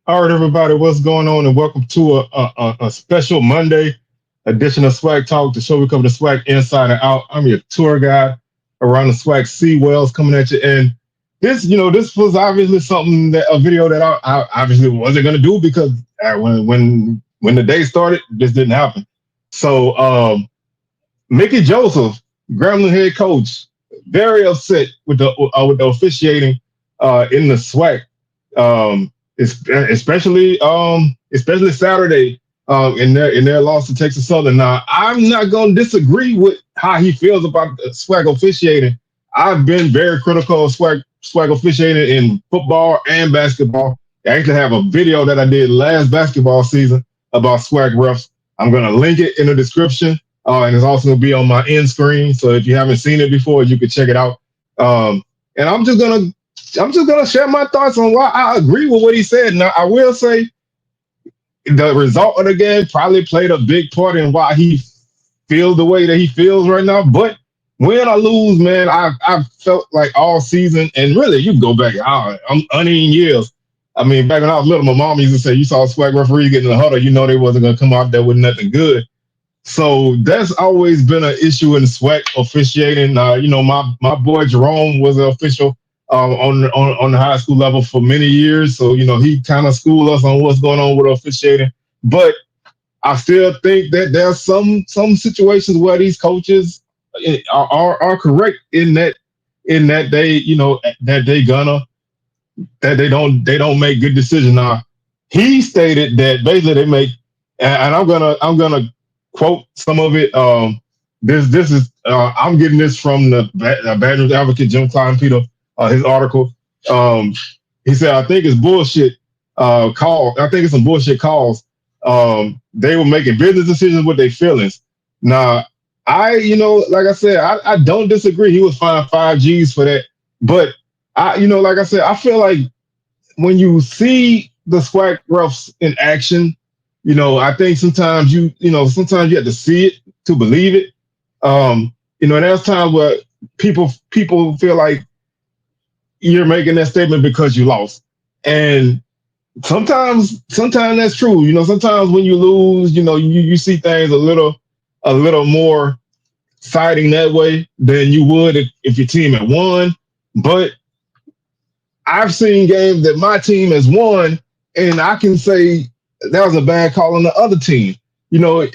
All right, everybody, what's going on? And welcome to a special Monday edition of SWAC Talk, the show we cover the SWAC inside and out. I'm your tour guide around the SWAC Sea Wells coming at you. And this was obviously something that a video that I obviously wasn't going to do because when the day started, this didn't happen. So Mickey Joseph, Grambling head coach, very upset with the officiating in the SWAC. Especially Saturday in their loss to Texas Southern. Now, I'm not going to disagree with how he feels about the SWAC officiating. I've been very critical of SWAC officiating in football and basketball. I actually have a video that I did last basketball season about SWAC refs. I'm going to link it in the description, and it's also going to be on my end screen. So if you haven't seen it before, you can check it out. And I'm just gonna share my thoughts on why I agree with what he said. Now, I will say the result of the game probably played a big part in why he feels the way that he feels right now. But win or lose, man, I've felt like all season, and really, you can go back, I'm uneven years. I mean, back when I was little, my mom used to say, you saw a SWAC referee get in the huddle, you know they wasn't gonna come out there with nothing good. So that's always been an issue in SWAC officiating. My boy Jerome was an official on the high school level for many years. So he kind of schooled us on what's going on with officiating. But I still think that there's some situations where these coaches are correct in that they don't make good decisions. Now he stated that basically they make, and I'm gonna quote some of it. This is I'm getting this from the Baton Rouge Advocate, Jim Klein Peter, his article. Um, he said, I think it's bullshit call. I think it's some bullshit calls. They were making business decisions with their feelings. Now, like I said, I don't disagree. He was fined 5 G's for that. But like I said, I feel like when you see the SWAC refs in action, I think sometimes you have to see it to believe it. And there's times where people feel like you're making that statement because you lost. And sometimes that's true. Sometimes when you lose, you see things a little more siding that way than you would if your team had won. But I've seen games that my team has won, and I can say that was a bad call on the other team. The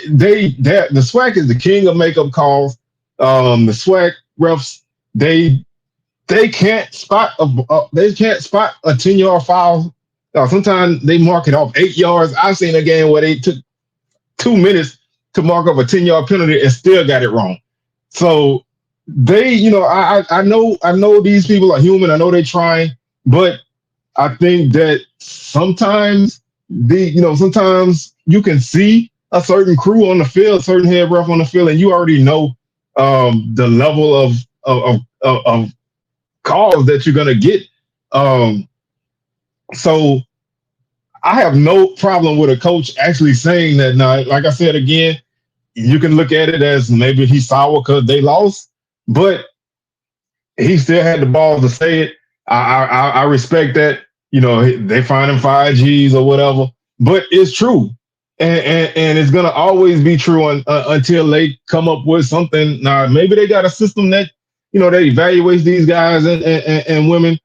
SWAC is the king of makeup calls. The SWAC refs, they can't spot a 10-yard foul. Sometimes they mark it off 8 yards. I've seen a game where they took 2 minutes to mark up a 10-yard penalty and still got it wrong. So I know these people are human. I know they're trying, but I think that sometimes you can see a certain crew on the field, certain head ref on the field, and you already know the level of calls that you're gonna get. Um, so I have no problem with a coach actually saying that. Now, like I said again, you can look at it as maybe he's sour because they lost, but he still had the balls to say it. I respect that. They find him 5 G's or whatever, but it's true, and it's gonna always be true until they come up with something. Now, maybe they got a system that that evaluates these guys and women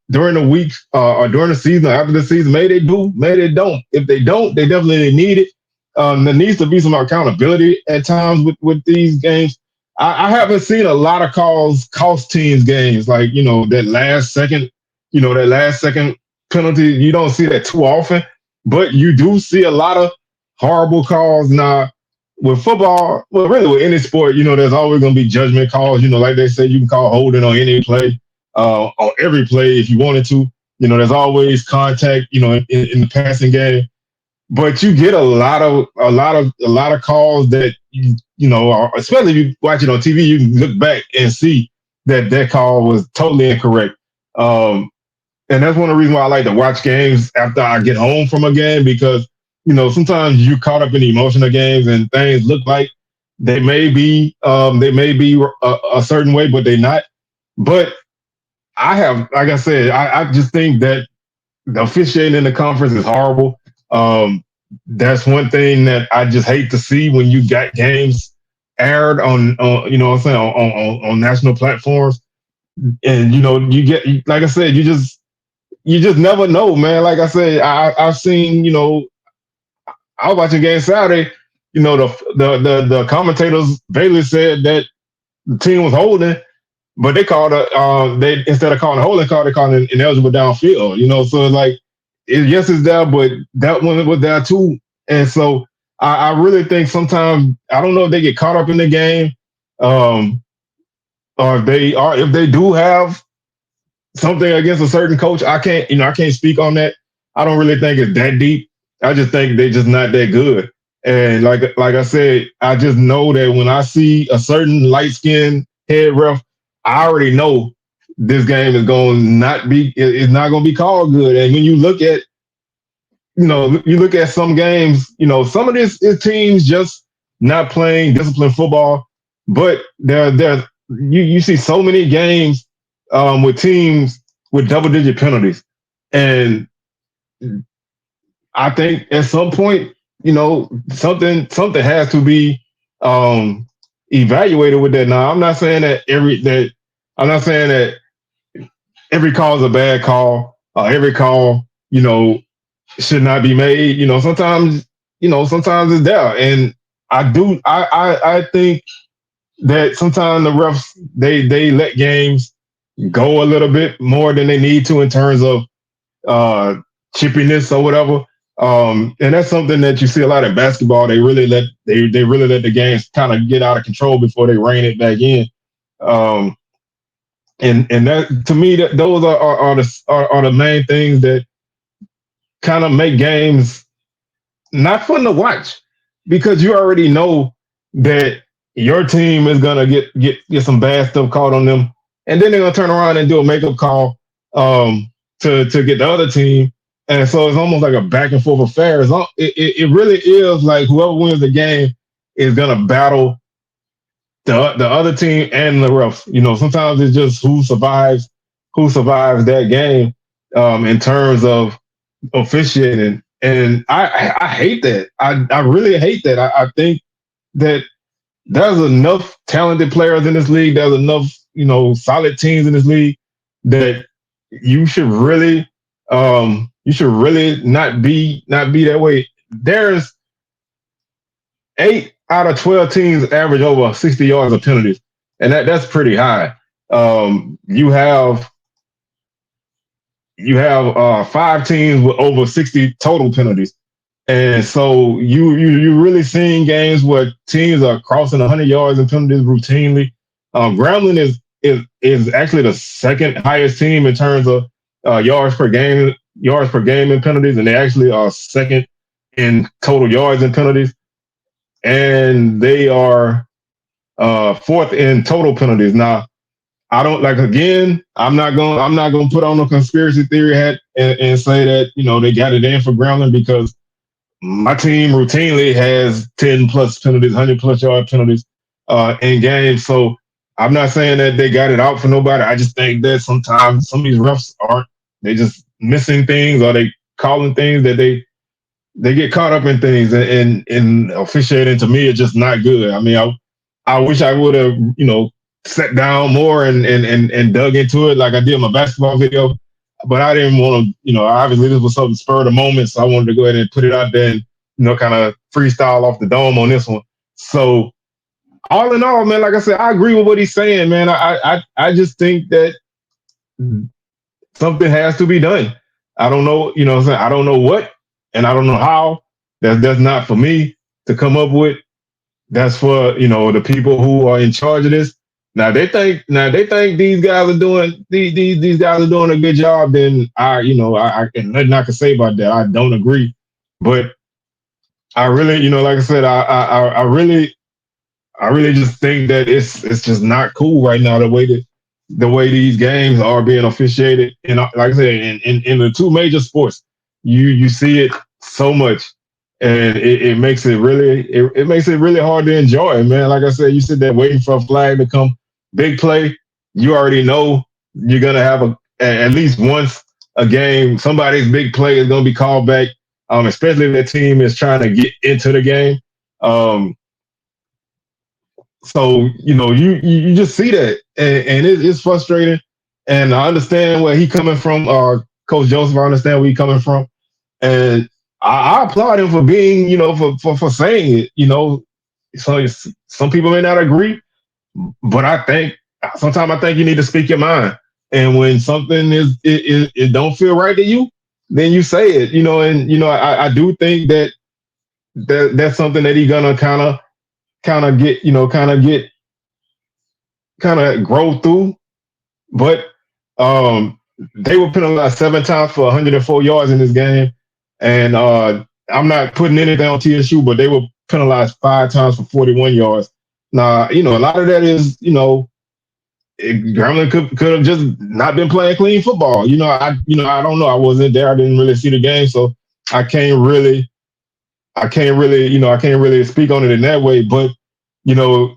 during the week or during the season or after the season. Maybe they do, maybe they don't. If they don't, they definitely need it. There needs to be some accountability at times with these games. I haven't seen a lot of calls cost teams games like that last second penalty. You don't see that too often, but you do see a lot of horrible calls now. With football, well, really with any sport, there's always going to be judgment calls. Like they say, you can call holding on any play, on every play if you wanted to. There's always contact, in the passing game, but you get a lot of calls that especially if you watch it on TV, you can look back and see that call was totally incorrect. And that's one of the reasons why I like to watch games after I get home from a game because sometimes you're caught up in the emotion of games and things look like they may be a certain way, but they're not. But like I said, I just think that the officiating in the conference is horrible. Um, that's one thing that I just hate to see when you got games aired on you know what I'm saying on national platforms, and you know you get like I said, you just never know, man. Like I said, I've seen, you know, I was watching game Saturday. You know, the commentators Bailey said that the team was holding, but they called they instead of calling a holding call, they called an ineligible downfield. You know, so it's like yes, it's there, but that one was there too. And so I really think sometimes I don't know if they get caught up in the game, um, or if they do have something against a certain coach. I can't speak on that. I don't really think it's that deep. I just think they're just not that good. And like I said, I just know that when I see a certain light skinned head ref, I already know this game is going to not be it's not going to be called good. And when you look at you look at some games, you know, some of this is teams just not playing disciplined football, but there you see so many games with teams with double digit penalties. And I think at some point, you know, something has to be um, evaluated with that. Now, I'm not saying that every call is a bad call. Every call, you know, should not be made. Sometimes it's there, and I think that sometimes the refs they let games go a little bit more than they need to in terms of uh, chippiness or whatever. And that's something that you see a lot in basketball. They really let the games kind of get out of control before they rein it back in. Um, and that to me, that those are the main things that kind of make games not fun to watch because you already know that your team is gonna get some bad stuff called on them, and then they're gonna turn around and do a makeup call to get the other team, and so it's almost like a back and forth affair. It really is like whoever wins the game is gonna battle the other team and the refs. You know, sometimes it's just who survives that game in terms of officiating. And I hate that. I really hate that. I think that there's enough talented players in this league. There's enough, you know, solid teams in this league that you should really not be that way. There's 8 out of 12 teams average over 60 yards of penalties, and that's pretty high. You have 5 teams with over 60 total penalties. And so you're really seeing games where teams are crossing 100 yards in penalties routinely. Grambling is actually the second highest team in terms of yards per game in penalties, and they actually are second in total yards in penalties, and they are fourth in total penalties. Now, I don't like again. I'm not going to put on a conspiracy theory hat and say that they got it in for Grambling because my team routinely has 10 plus penalties, 100 plus yard penalties in games. So I'm not saying that they got it out for nobody. I just think that sometimes some of these refs aren't. They just missing things or they calling things that they get caught up in things and officiating to me is just not good. I mean, I wish I would have, sat down more and dug into it like I did in my basketball video. But I didn't want to, obviously this was something spur of the moment. So I wanted to go ahead and put it out there and, kind of freestyle off the dome on this one. So all in all, man, like I said, I agree with what he's saying, man. I just think that something has to be done. I don't know, what I'm saying? I don't know what and I don't know how. That's not for me to come up with. That's for, the people who are in charge of this. Now they think these guys are doing these guys are doing a good job. Then I can nothing I can say about that. I don't agree, but I really like I said I really just think that it's just not cool right now the way these games are being officiated. And like I said, in the two major sports, you see it so much, and it makes it really hard to enjoy, man. Like I said, you sit there waiting for a flag to come, big play. You already know you're gonna have at least once a game, somebody's big play is going to be called back, especially if that team is trying to get into the game. Um, so you just see that, and it's frustrating. And I understand where he coming from, Coach Joseph. I understand where he coming from, and I applaud him for being, for saying it. So some people may not agree, but I think sometimes I think you need to speak your mind. And when something it don't feel right to you, then you say it. And I do think that's something that he's gonna kind of get, kind of grow through. But um, they were penalized 7 times for 104 yards in this game, and I'm not putting anything on TSU, but they were penalized 5 times for 41 yards. Now, a lot of that is, Grambling could have just not been playing clean football. I don't know. I wasn't there. I didn't really see the game, so I can't really, I can't really speak on it in that way. But you know,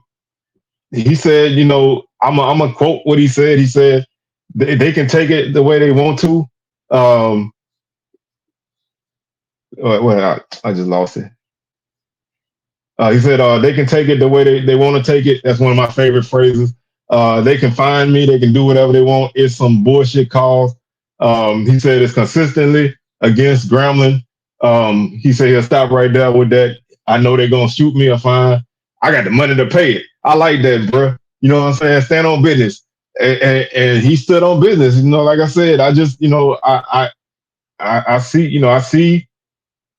he said, I'm gonna quote what he said. He said they can take it the way they want to. Um, I just lost it. He said they can take it the way they want to take it. That's one of my favorite phrases. They can find me. They can do whatever they want. It's some bullshit calls. He said it's consistently against Grambling. He said he'll stop right there with that. I know they're going to shoot me a fine. I got the money to pay it. I like that, bro. You know what I'm saying? Stand on business. And he stood on business. Like I said, I just, I see,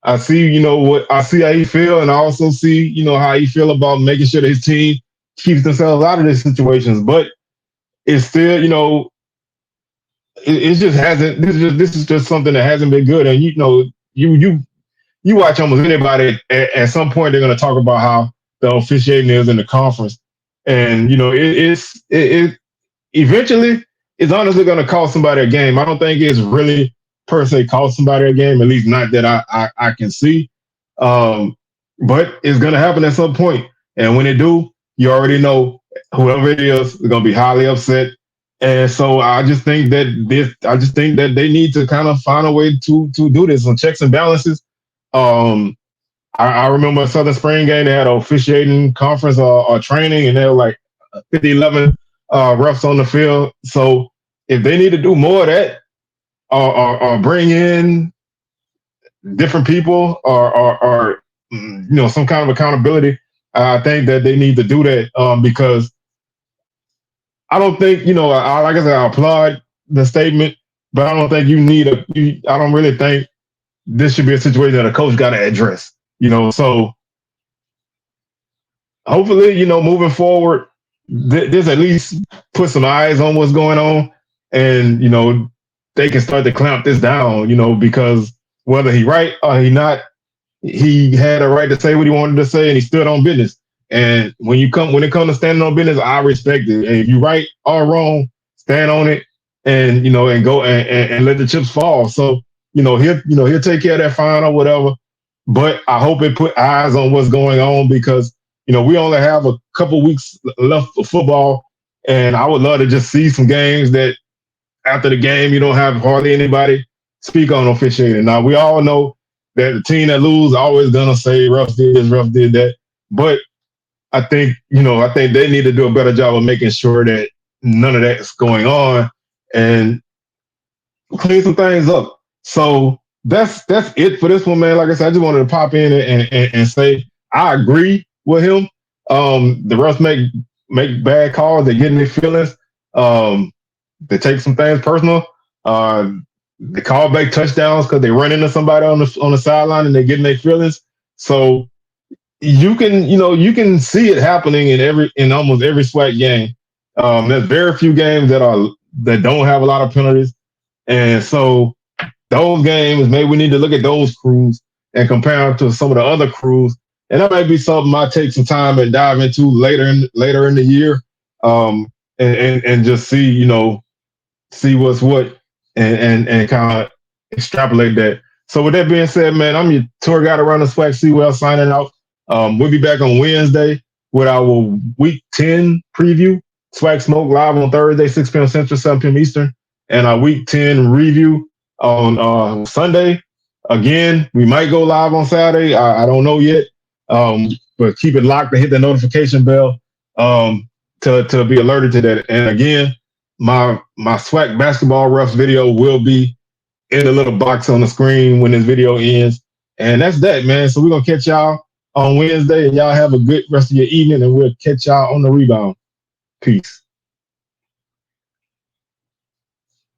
I see, what I see how he feel, and I also see, how he feel about making sure that his team keeps themselves out of these situations. But it's still, it just hasn't. This is just something that hasn't been good. And you watch almost anybody at some point they're going to talk about how the officiating is in the conference, and it eventually it's honestly going to cost somebody a game. I don't think it's really per se cost somebody a game, at least not that I can see. But it's going to happen at some point. And when it do, you already know whoever it is going to be highly upset. And so I just think that they need to kind of find a way to do this on checks and balances. Um, I remember a Southern Spring game, they had an officiating conference or training, and they were like 50, 11 refs on the field. So if they need to do more of that, or bring in different people, or some kind of accountability, I think that they need to do that, because I don't think, like I said, I applaud the statement, but I don't think I don't really think this should be a situation that a coach got to address. So hopefully, moving forward, this at least put some eyes on what's going on, and they can start to clamp this down. Because whether he right or he not, he had a right to say what he wanted to say, and he stood on business. And when it comes to standing on business, I respect it. And if you right or wrong, stand on it, and and go and let the chips fall. So he'll take care of that fine or whatever. But I hope it put eyes on what's going on, because we only have a couple weeks left for football, and I would love to just see some games that after the game you don't have hardly anybody speak on officiating. Now we all know that the team that lose always gonna say refs did this, refs did that. But I think they need to do a better job of making sure that none of that's going on and clean some things up. So that's it for this one, man. Like I said, I just wanted to pop in and say I agree with him. The refs make bad calls. They get in their feelings. They take some things personal. They call back touchdowns because they run into somebody on the sideline and they get in their feelings. So you can see it happening in almost every SWAC game. There's very few games that don't have a lot of penalties, and so those games, maybe we need to look at those crews and compare them to some of the other crews, and that might be something I take some time and dive into later in the year, and just see what's what, and kind of extrapolate that. So with that being said, man, I'm your tour guide around the SWAC Seawell signing out. We'll be back on Wednesday with our Week 10 preview. SWAC Smoke live on Thursday, 6 p.m. Central, 7 p.m. Eastern, and our Week 10 review on Sunday. Again, we might go live on Saturday. I don't know yet. But keep it locked and hit the notification bell to be alerted to that. And again, my SWAC basketball refs video will be in the little box on the screen when this video ends. And that's that, man. So we're gonna catch y'all on Wednesday, and y'all have a good rest of your evening, and we'll catch y'all on the rebound. Peace.